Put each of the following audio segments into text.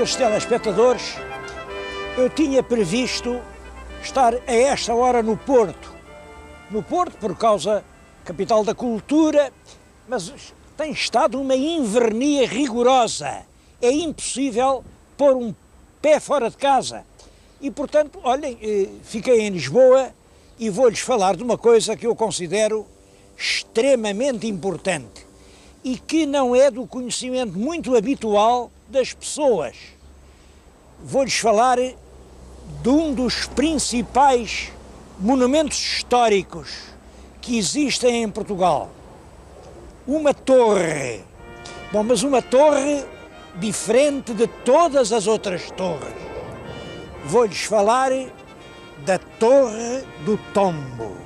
senhores telespectadores, eu tinha previsto estar a esta hora no Porto. No Porto, por causa capital da cultura, mas tem estado uma invernia rigorosa. É impossível pôr um pé fora de casa. E, portanto, olhem, fiquei em Lisboa e vou-lhes falar de uma coisa que eu considero extremamente importante e que não é do conhecimento muito habitual das pessoas. Vou-lhes falar de um dos principais monumentos históricos que existem em Portugal. Uma torre. Bom, mas uma torre diferente de todas as outras torres. Vou-lhes falar da Torre do Tombo.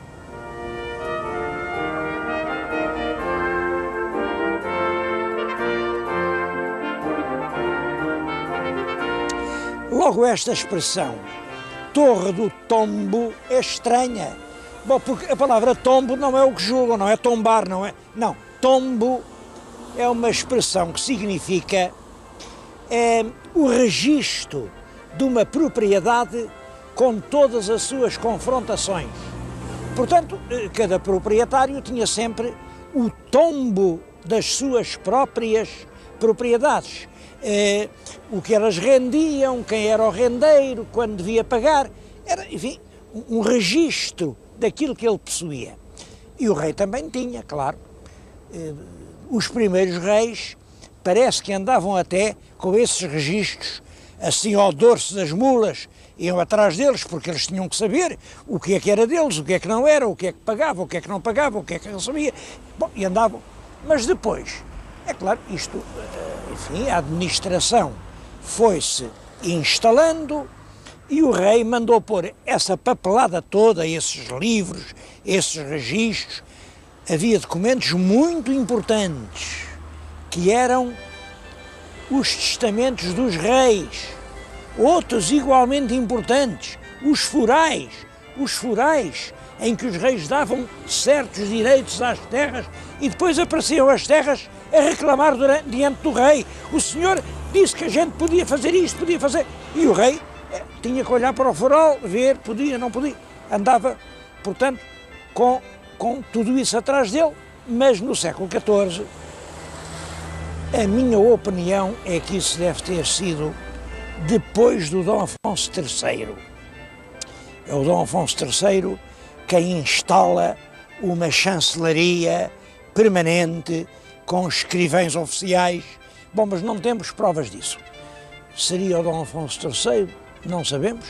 Logo esta expressão, Torre do Tombo, é estranha. Bom, porque a palavra tombo não é o que julgam, não é tombar, não é? Não, tombo é uma expressão que significa o registro de uma propriedade com todas as suas confrontações. Portanto, cada proprietário tinha sempre o tombo das suas próprias propriedades. O que elas rendiam, quem era o rendeiro, quando devia pagar, era, enfim, um registro daquilo que ele possuía. E o rei também tinha, claro. Os primeiros reis parece que andavam até com esses registros, assim ao dorso das mulas, iam atrás deles, porque eles tinham que saber o que é que era deles, o que é que não era, o que é que pagava, o que é que não pagava, o que é que recebia. Bom, e andavam. Mas depois, é claro, isto, enfim, a administração foi-se instalando e o rei mandou pôr essa papelada toda, esses livros, esses registros. Havia documentos muito importantes, que eram os testamentos dos reis, outros igualmente importantes, os forais em que os reis davam certos direitos às terras e depois apareciam as terras a reclamar diante do rei. O senhor disse que a gente podia fazer isto, podia fazer... E o rei tinha que olhar para o foral, ver, podia, não podia. Andava, portanto, com tudo isso atrás dele, mas no século XIV, a minha opinião é que isso deve ter sido depois do Dom Afonso III. É o Dom Afonso III quem instala uma chancelaria permanente com escrivães oficiais. Bom, mas não temos provas disso. Seria o Dom Afonso III? Não sabemos.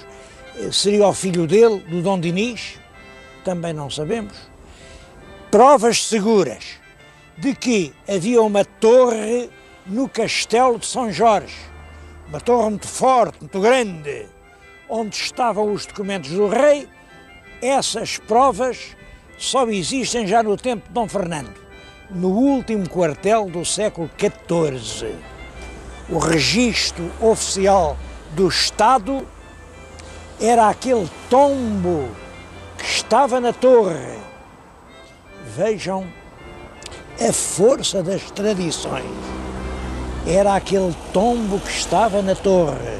Seria o filho dele, do Dom Dinis? Também não sabemos. Provas seguras de que havia uma torre no Castelo de São Jorge, uma torre muito forte, muito grande, onde estavam os documentos do rei. Essas provas só existem já no tempo de Dom Fernando, no último quartel do século XIV. O registro oficial do Estado era aquele tombo que estava na torre. Vejam a força das tradições. Era aquele tombo que estava na torre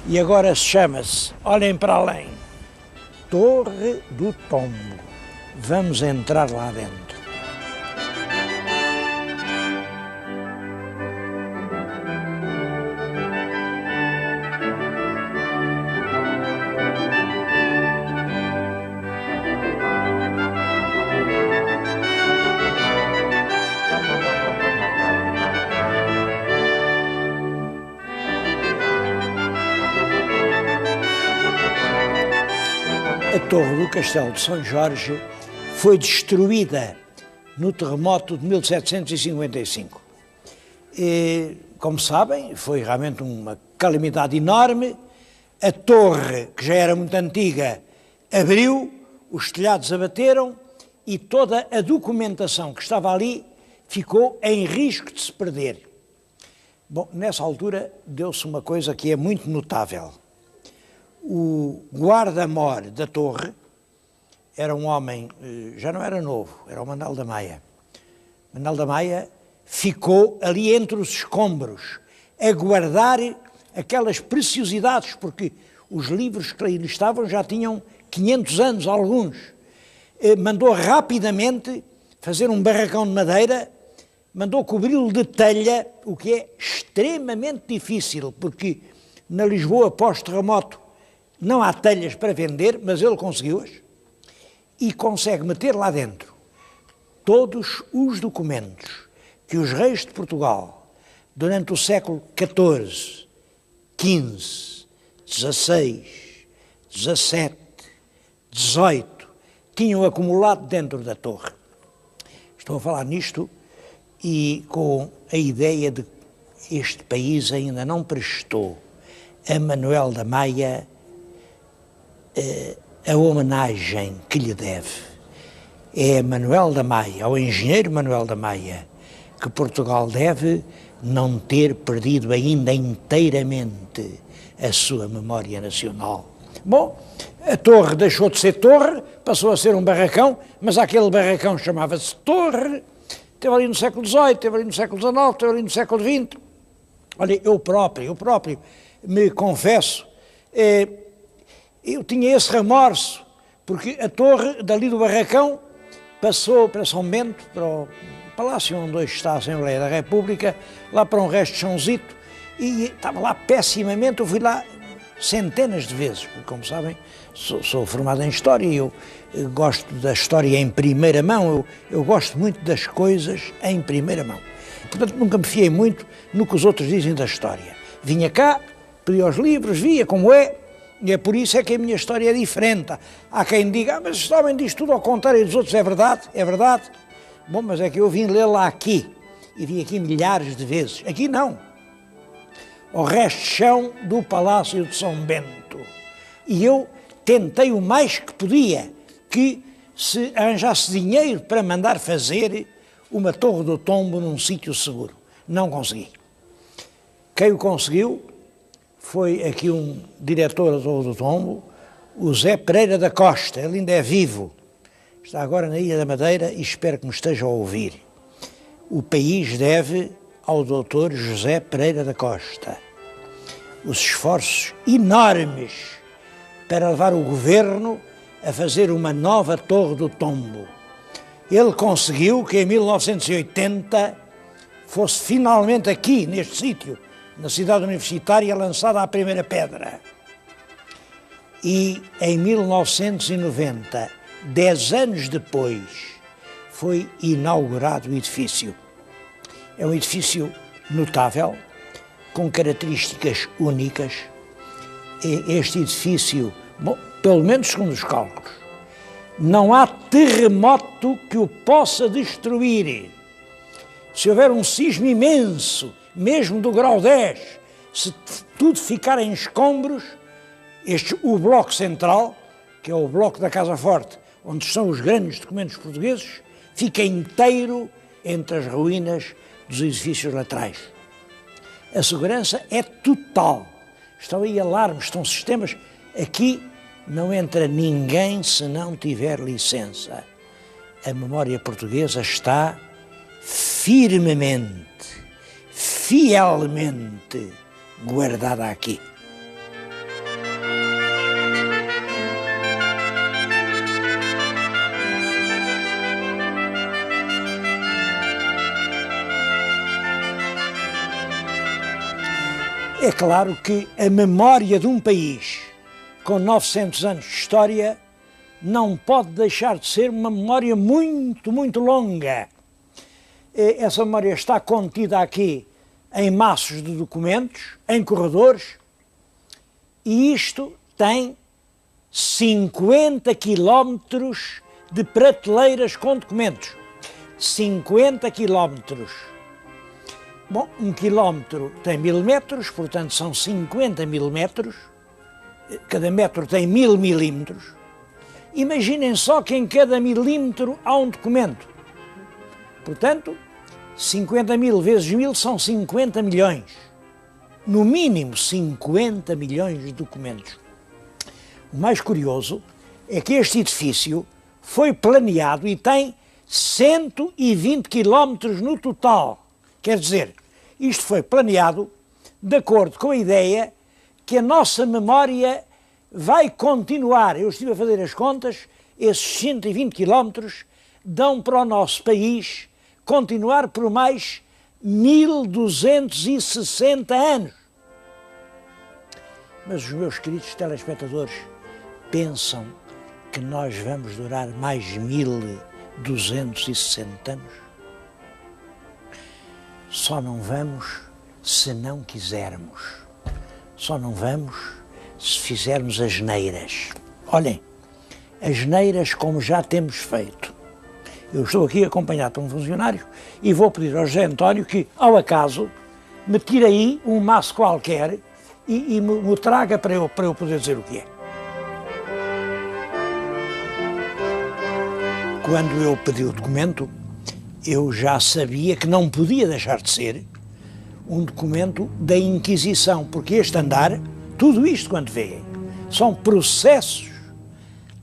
e agora chama-se, olhem para além, Torre do Tombo. Vamos entrar lá dentro. A torre do Castelo de São Jorge foi destruída no terremoto de 1755. E, como sabem, foi realmente uma calamidade enorme. A torre, que já era muito antiga, abriu, os telhados abateram e toda a documentação que estava ali ficou em risco de se perder. Bom, nessa altura deu-se uma coisa que é muito notável. O guarda-mor da torre era um homem, já não era novo, era o Manuel da Maia. Manuel da Maia ficou ali entre os escombros, a guardar aquelas preciosidades, porque os livros que ali estavam já tinham 500 anos, alguns. Mandou rapidamente fazer um barracão de madeira, mandou cobri-lo de telha, o que é extremamente difícil, porque na Lisboa pós-terremoto não há telhas para vender, mas ele conseguiu-as, e consegue meter lá dentro todos os documentos que os reis de Portugal, durante o século XIV, XV, XVI, XVII, XVIII, tinham acumulado dentro da torre. Estou a falar nisto e com a ideia de que este país ainda não prestou a Manuel da Maia a homenagem que lhe deve. É a Manuel da Maia, ao engenheiro Manuel da Maia, que Portugal deve não ter perdido ainda inteiramente a sua memória nacional. Bom, a torre deixou de ser torre, passou a ser um barracão, mas aquele barracão chamava-se torre, esteve ali no século XVIII, esteve ali no século XIX, esteve ali no século XX. Olha, eu próprio me confesso, eu tinha esse remorso, porque a torre dali do barracão passou para São Bento, para o palácio onde hoje está a Assembleia da República, lá para um resto de Chãozito, e estava lá pessimamente. Eu fui lá centenas de vezes, porque, como sabem, sou formado em História e eu gosto da história em primeira mão, eu gosto muito das coisas em primeira mão. Portanto, nunca me fiei muito no que os outros dizem da história. Vinha cá, pedia os livros, via como é, e é por isso é que a minha história é diferente. Há quem diga, mas este homem diz tudo ao contrário dos outros, é verdade, é verdade. Bom, mas é que eu vim lê-la aqui, e vim aqui milhares de vezes. Aqui não. Ao resto de chão do Palácio de São Bento. E eu tentei o mais que podia, que se arranjasse dinheiro para mandar fazer uma Torre do Tombo num sítio seguro. Não consegui. Quem o conseguiu foi aqui um diretor da Torre do Tombo, o Zé Pereira da Costa. Ele ainda é vivo. Está agora na Ilha da Madeira e espero que me esteja a ouvir. O país deve ao Dr. José Pereira da Costa os esforços enormes para levar o governo a fazer uma nova Torre do Tombo. Ele conseguiu que em 1980 fosse finalmente aqui, neste sítio, na cidade universitária, lançada a primeira pedra. E em 1990, 10 anos depois, foi inaugurado o edifício. É um edifício notável, com características únicas. Este edifício, bom, pelo menos segundo os cálculos, não há terremoto que o possa destruir. Se houver um sismo imenso, mesmo do grau 10, se tudo ficar em escombros, o bloco central, que é o bloco da Casa Forte, onde estão os grandes documentos portugueses, fica inteiro entre as ruínas dos edifícios laterais. A segurança é total. Estão aí alarmes, estão sistemas. Aqui não entra ninguém se não tiver licença. A memória portuguesa está firmemente, fielmente guardada aqui. É claro que a memória de um país com 900 anos de história não pode deixar de ser uma memória muito, muito longa. Essa memória está contida aqui em maços de documentos, em corredores, e isto tem 50 quilómetros de prateleiras com documentos. 50 quilómetros. Bom, 1 quilómetro tem 1000 metros, portanto são 50 mil metros, cada metro tem 1000 milímetros. Imaginem só que em cada milímetro há um documento. Portanto, 50 mil vezes 1000 são 50 milhões. No mínimo 50 milhões de documentos. O mais curioso é que este edifício foi planeado e tem 120 quilómetros no total. Quer dizer, isto foi planeado de acordo com a ideia que a nossa memória vai continuar. Eu estive a fazer as contas, esses 120 quilómetros dão para o nosso país continuar por mais 1260 anos. Mas os meus queridos telespectadores pensam que nós vamos durar mais 1260 anos? Só não vamos se não quisermos. Só não vamos se fizermos asneiras. Olhem, asneiras como já temos feito. Eu estou aqui acompanhado por um funcionário e vou pedir ao José António que, ao acaso, me tire aí um maço qualquer e me traga para eu poder dizer o que é. Quando eu pedi o documento, eu já sabia que não podia deixar de ser um documento da Inquisição, porque este andar, tudo isto quando vêem, são processos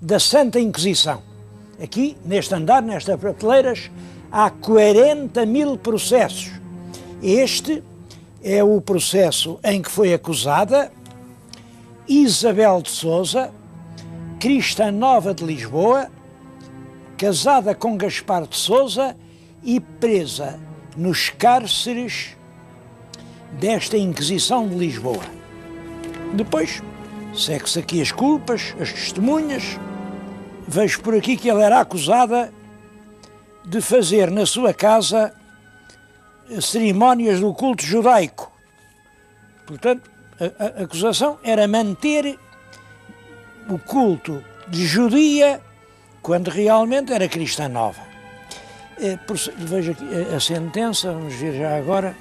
da Santa Inquisição. Aqui, neste andar, nestas prateleiras, há 40.000 processos. Este é o processo em que foi acusada Isabel de Sousa, cristã nova de Lisboa, casada com Gaspar de Sousa e presa nos cárceres desta Inquisição de Lisboa. Depois, segue-se aqui as culpas, as testemunhas. Vejo por aqui que ela era acusada de fazer na sua casa cerimónias do culto judaico. Portanto, a acusação era manter o culto de judia quando realmente era cristã nova. Vejo aqui a sentença, vamos ver já agora.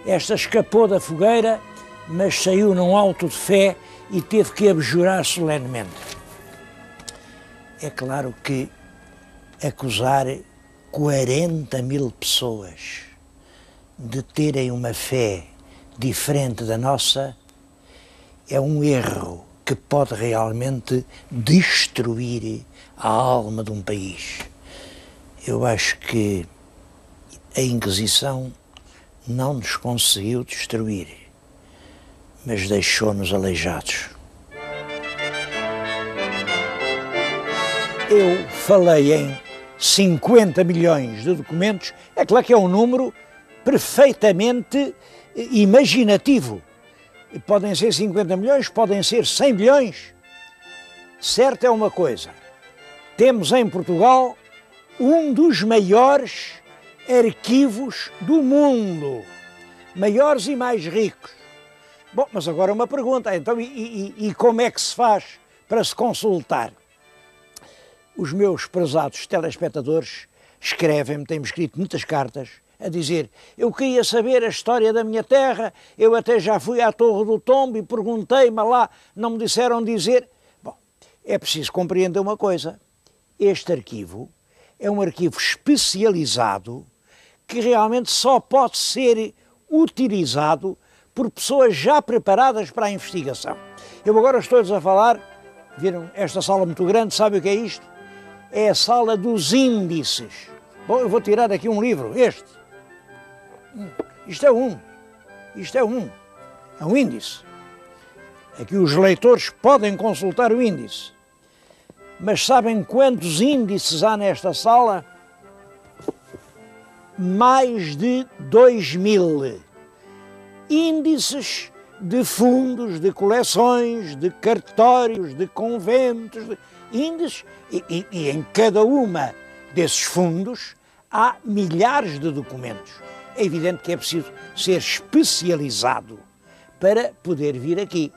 Esta escapou da fogueira, mas saiu num auto de fé e teve que abjurar solenemente. É claro que acusar 40.000 pessoas de terem uma fé diferente da nossa é um erro que pode realmente destruir a alma de um país. Eu acho que a Inquisição não nos conseguiu destruir, mas deixou-nos aleijados. Eu falei em 50 milhões de documentos, é claro que é um número perfeitamente imaginativo. Podem ser 50 milhões, podem ser 100 milhões. Certo é uma coisa, temos em Portugal um dos maiores arquivos do mundo, maiores e mais ricos. Bom, mas agora uma pergunta, então, e como é que se faz para se consultar? Os meus prezados telespectadores escrevem-me, têm-me escrito muitas cartas, a dizer, eu queria saber a história da minha terra, eu até já fui à Torre do Tombo e perguntei-me lá, não me disseram dizer. Bom, é preciso compreender uma coisa, este arquivo é um arquivo especializado que realmente só pode ser utilizado por pessoas já preparadas para a investigação. Eu agora estou-lhes a falar, viram esta sala muito grande, sabe o que é isto? É a sala dos índices. Bom, eu vou tirar aqui um livro, este. Isto é um índice. Aqui os leitores podem consultar o índice. Mas sabem quantos índices há nesta sala? Mais de 2.000 índices de fundos, de coleções, de cartórios, de conventos, índices, e em cada uma desses fundos há milhares de documentos. É evidente que é preciso ser especializado para poder vir aqui.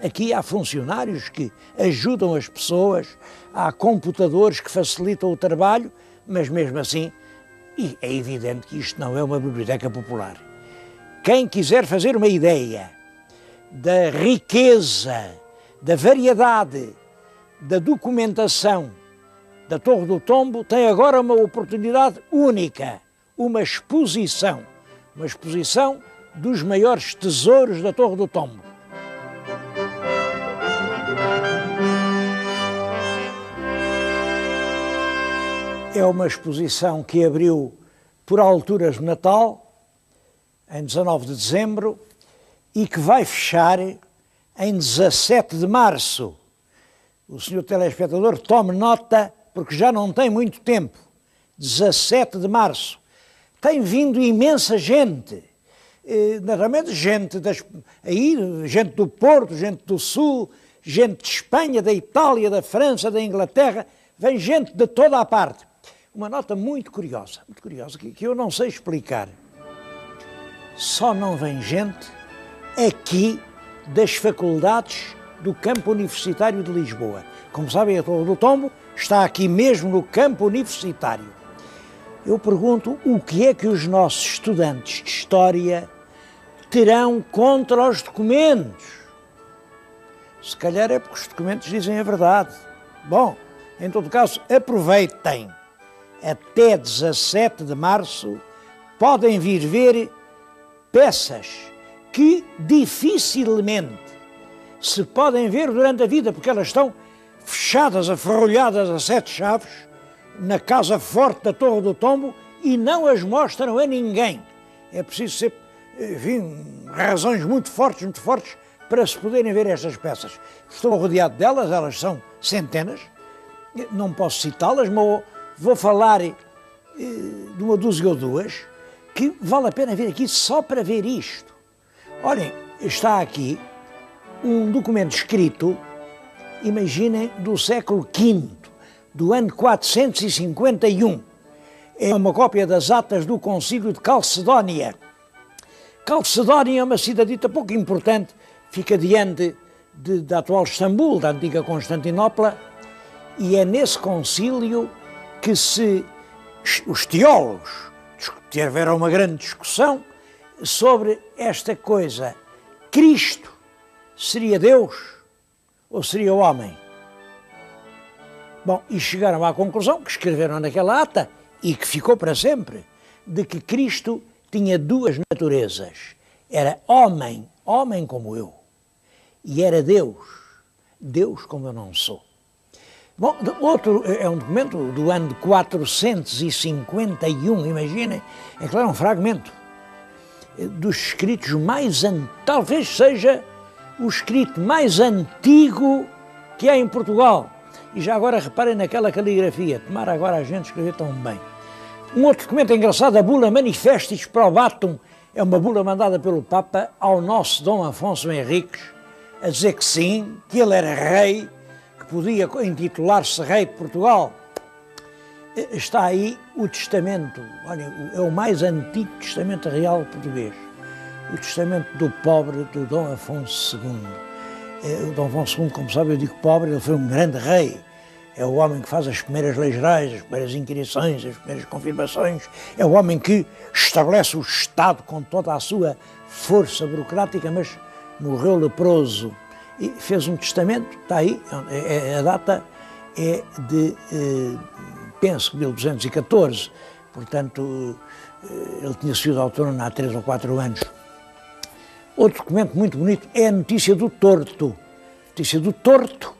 Aqui há funcionários que ajudam as pessoas, há computadores que facilitam o trabalho, mas mesmo assim, e é evidente que isto não é uma biblioteca popular. Quem quiser fazer uma ideia da riqueza, da variedade, da documentação da Torre do Tombo, tem agora uma oportunidade única, uma exposição dos maiores tesouros da Torre do Tombo. É uma exposição que abriu por alturas de Natal, em 19 de dezembro, e que vai fechar em 17 de março. O senhor telespectador tome nota, porque já não tem muito tempo. 17 de março. Tem vindo imensa gente, naturalmente gente gente do Porto, gente do Sul, gente de Espanha, da Itália, da França, da Inglaterra, vem gente de toda a parte. Uma nota muito curiosa, que eu não sei explicar. Só não vem gente aqui das faculdades do campo universitário de Lisboa. Como sabem, a Torre do Tombo está aqui mesmo no campo universitário. Eu pergunto o que é que os nossos estudantes de História terão contra os documentos. Se calhar é porque os documentos dizem a verdade. Bom, em todo caso, aproveitem. Até 17 de março podem vir ver peças que dificilmente se podem ver durante a vida, porque elas estão fechadas, aferrolhadas a 7 chaves, na Casa Forte da Torre do Tombo, e não as mostram a ninguém. É preciso ser, enfim, razões muito fortes para se poderem ver estas peças. Estou rodeado delas, elas são centenas, não posso citá-las, mas vou falar de uma dúzia ou duas, que vale a pena vir aqui só para ver isto. Olhem, está aqui um documento escrito, imaginem, do século V, do ano 451. É uma cópia das atas do Concílio de Calcedónia. Calcedónia é uma cidadita pouco importante, fica diante da atual Istambul, da antiga Constantinopla, e é nesse concílio que os teólogos tiveram uma grande discussão sobre esta coisa. Cristo seria Deus ou seria homem? Bom, e chegaram à conclusão, que escreveram naquela ata, e que ficou para sempre, de que Cristo tinha duas naturezas. Era homem, homem como eu, e era Deus, Deus como eu não sou. Bom, outro é um documento do ano de 451, imaginem, é claro, um fragmento dos escritos mais, talvez seja o escrito mais antigo que há em Portugal. E já agora reparem naquela caligrafia, tomara agora a gente escrever tão bem. Um outro documento engraçado, a bula Manifestis Probatum, é uma bula mandada pelo Papa ao nosso Dom Afonso Henriques, a dizer que sim, que ele era rei, que podia intitular-se rei de Portugal. Está aí o testamento, olha, é o mais antigo testamento real português, o testamento do pobre do Dom Afonso II. O Dom Afonso II, como sabe, eu digo pobre, ele foi um grande rei. É o homem que faz as primeiras leis gerais, as primeiras inquirições, as primeiras confirmações. É o homem que estabelece o Estado com toda a sua força burocrática, mas morreu leproso e fez um testamento, está aí, a data é de, penso, 1214, portanto, ele tinha sido autónomo há 3 ou 4 anos. Outro documento muito bonito é a notícia do torto. A notícia do torto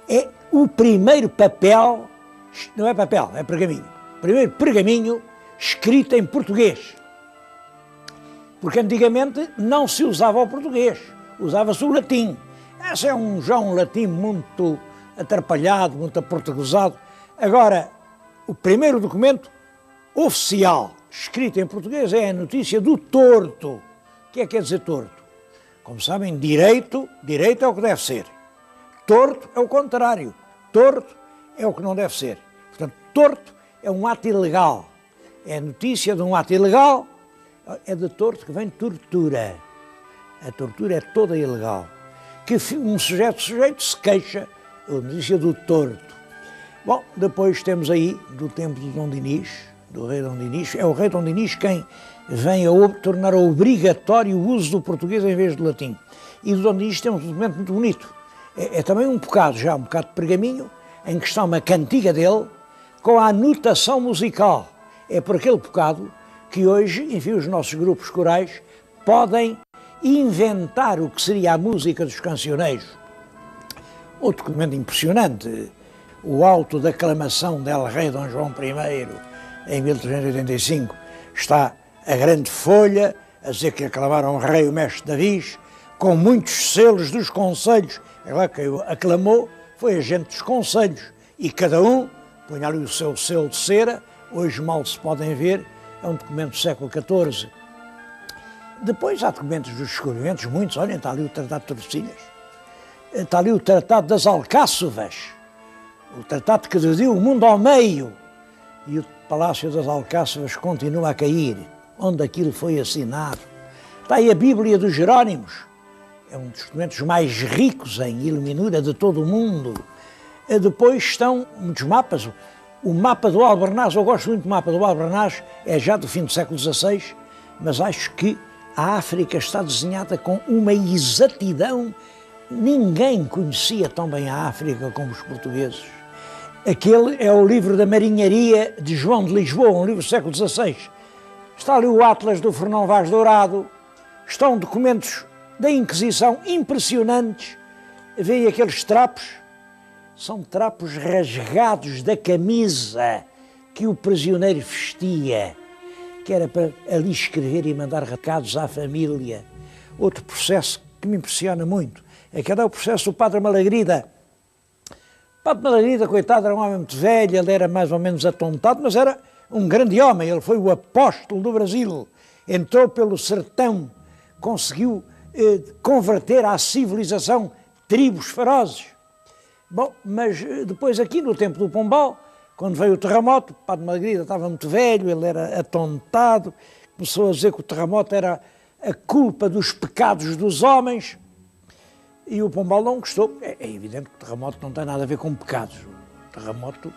é o primeiro papel, não é papel, é pergaminho, o primeiro pergaminho escrito em português. Porque antigamente não se usava o português, usava-se o latim. Esse é já um latim muito atrapalhado, muito aportuguesado. Agora, o primeiro documento oficial escrito em português é a notícia do torto. O que é que quer dizer torto? Como sabem, direito é o que deve ser. Torto é o contrário. Torto é o que não deve ser. Portanto, torto é um ato ilegal. É notícia de um ato ilegal, é de torto que vem tortura. A tortura é toda ilegal. Que um sujeito se queixa, a notícia do torto. Bom, depois temos aí, do tempo de Dom Dinis, do rei Dom Dinis, é o rei Dom Dinis quem vem a tornar obrigatório o uso do português em vez do latim. E do Dom Dinis temos um documento muito bonito. É também um bocado de pergaminho, em que está uma cantiga dele, com a anotação musical. É por aquele bocado que hoje, enfim, os nossos grupos corais podem inventar o que seria a música dos cancioneiros. Outro documento impressionante, o auto da aclamação del rei Dom João I, em 1385, está a grande folha, a dizer que aclamaram o rei, o mestre Davis, com muitos selos dos conselhos. É lá que aclamou, foi a gente dos conselhos. E cada um punha ali o seu selo de cera, hoje mal se podem ver, é um documento do século XIV. Depois há documentos dos descobrimentos, muitos, olhem, está ali o Tratado de Tordesilhas, está ali o Tratado das Alcáçovas, o tratado que dividiu o mundo ao meio, e o Palácio das Alcáçovas continua a cair, onde aquilo foi assinado. Está aí a Bíblia dos Jerónimos, é um dos documentos mais ricos em iluminura de todo o mundo. Depois estão muitos mapas. O mapa do Albernaz, eu gosto muito do mapa do Albernaz, é já do fim do século XVI, mas acho que a África está desenhada com uma exatidão. Ninguém conhecia tão bem a África como os portugueses. Aquele é o livro da Marinharia de João de Lisboa, um livro do século XVI. Está ali o Atlas do Fernão Vaz Dourado, estão documentos da Inquisição impressionantes. Veem aqueles trapos, são trapos rasgados da camisa que o prisioneiro vestia, que era para ali escrever e mandar recados à família. Outro processo que me impressiona muito é que é o processo do Padre Malagrida. O Padre Malagrida, coitado, era um homem muito velho, ele era mais ou menos atontado, mas era um grande homem, ele foi o apóstolo do Brasil, entrou pelo sertão, conseguiu converter à civilização tribos ferozes. Bom, mas depois aqui no tempo do Pombal, quando veio o terremoto, o Padre Malagrida estava muito velho, ele era atontado, começou a dizer que o terremoto era a culpa dos pecados dos homens, e o Pombal não gostou. É evidente que o terremoto não tem nada a ver com pecados, o terremoto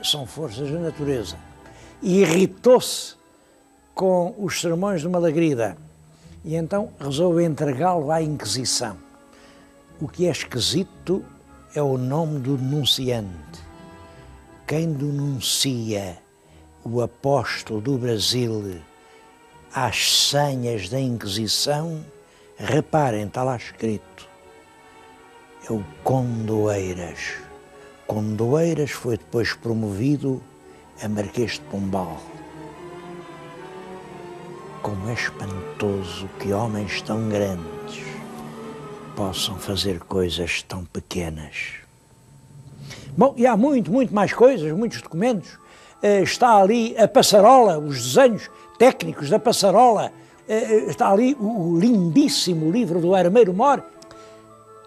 são forças da natureza. E irritou-se com os sermões de Malagrida, e então resolveu entregá-lo à Inquisição. O que é esquisito é o nome do denunciante. Quem denuncia o apóstolo do Brasil às senhas da Inquisição, reparem, está lá escrito, é o Condoeiras. Condoeiras foi depois promovido a Marquês de Pombal. Como é espantoso que homens tão grandes possam fazer coisas tão pequenas. Bom, e há muito mais coisas, muitos documentos. Está ali a passarola, os desenhos técnicos da passarola. Está ali o lindíssimo livro do Armeiro Mor.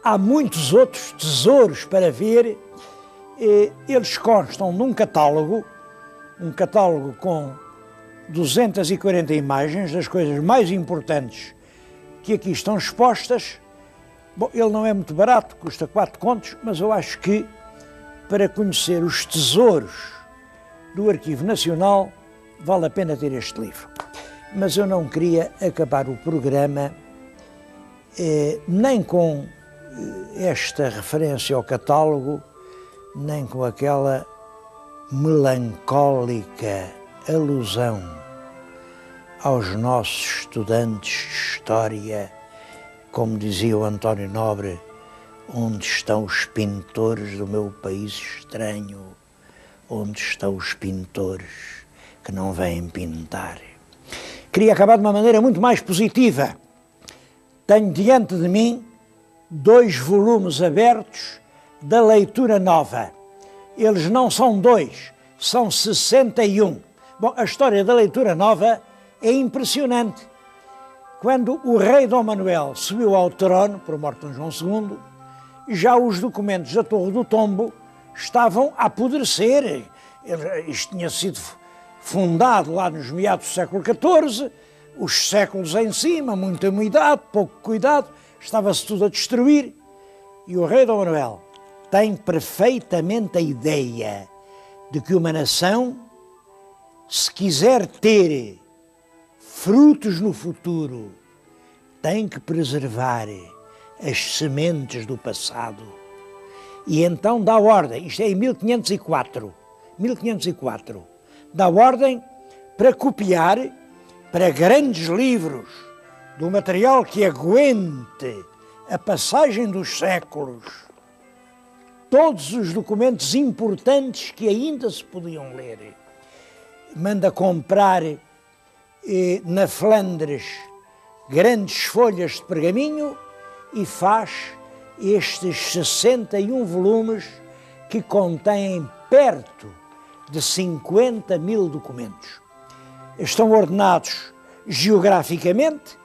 Há muitos outros tesouros para ver. Eles constam num catálogo, um catálogo com 240 imagens das coisas mais importantes que aqui estão expostas. Bom, ele não é muito barato, custa 4 contos, mas eu acho que para conhecer os tesouros do Arquivo Nacional vale a pena ter este livro. Mas eu não queria acabar o programa nem com esta referência ao catálogo, nem com aquela melancólica alusão aos nossos estudantes de História, como dizia o António Nobre, onde estão os pintores do meu país estranho, onde estão os pintores que não vêm pintar. Queria acabar de uma maneira muito mais positiva. Tenho diante de mim 2 volumes abertos da Leitura Nova. Eles não são 2, são 61. Bom, a história da Leitura Nova é impressionante. Quando o rei Dom Manuel subiu ao trono, por morte de Dom João II, já os documentos da Torre do Tombo estavam a apodrecer. Isto tinha sido fundado lá nos meados do século XIV, os séculos em cima, muita umidade, pouco cuidado, estava-se tudo a destruir. E o rei Dom Manuel tem perfeitamente a ideia de que uma nação, se quiser ter frutos no futuro, tem que preservar as sementes do passado. E então dá ordem, isto é em 1504, dá ordem para copiar para grandes livros do material que aguente a passagem dos séculos, todos os documentos importantes que ainda se podiam ler. Manda comprar na Flandres grandes folhas de pergaminho e faz estes 61 volumes que contêm perto de 50.000 documentos. Estão ordenados geograficamente.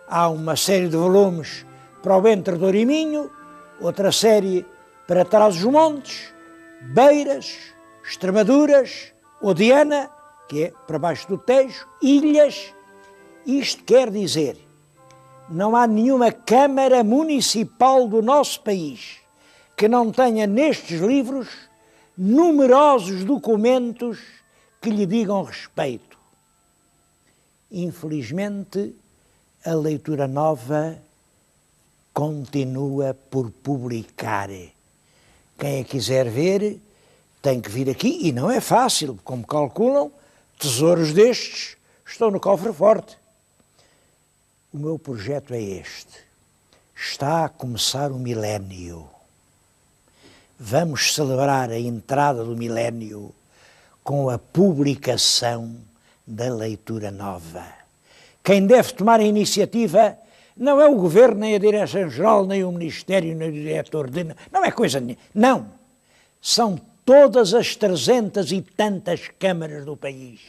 Há uma série de volumes para o Entre Douro e Minho, outra série para Trás-os-Montes, Beiras, Extremaduras, Odiana, que é para baixo do Tejo, Ilhas. Isto quer dizer, não há nenhuma Câmara Municipal do nosso país que não tenha nestes livros numerosos documentos que lhe digam respeito. Infelizmente, a Leitura Nova continua por publicar. Quem a quiser ver tem que vir aqui, e não é fácil, como calculam, tesouros destes estão no cofre forte. O meu projeto é este. Está a começar o milénio. Vamos celebrar a entrada do milénio com a publicação da Leitura Nova. Quem deve tomar a iniciativa não é o Governo, nem a Direção-Geral, nem o Ministério, nem o Diretor de... Não é coisa nenhuma. Não. São todas as 300 e tantas câmaras do país.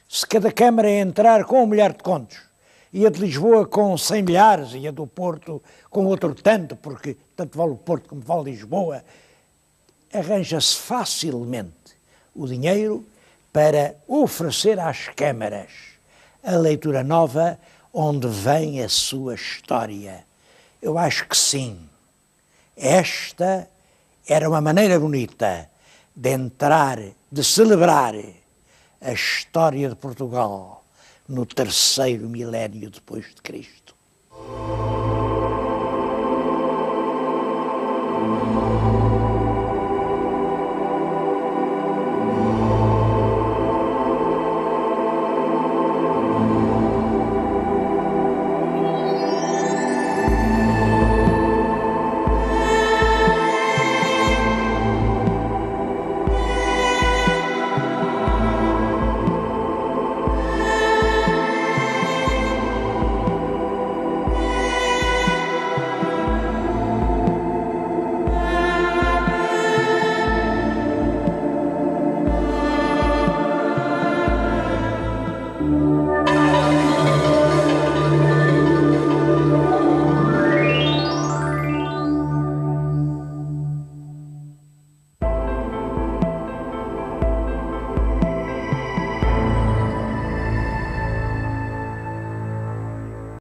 Se cada câmara entrar com 1 milhar de contos, e a de Lisboa com 100 milhares, e a do Porto com outro tanto, porque tanto vale o Porto como vale Lisboa, arranja-se facilmente o dinheiro para oferecer às câmaras a Leitura Nova, onde vem a sua história. Eu acho que sim. Esta era uma maneira bonita de entrar, de celebrar a história de Portugal no 3º milénio depois de Cristo.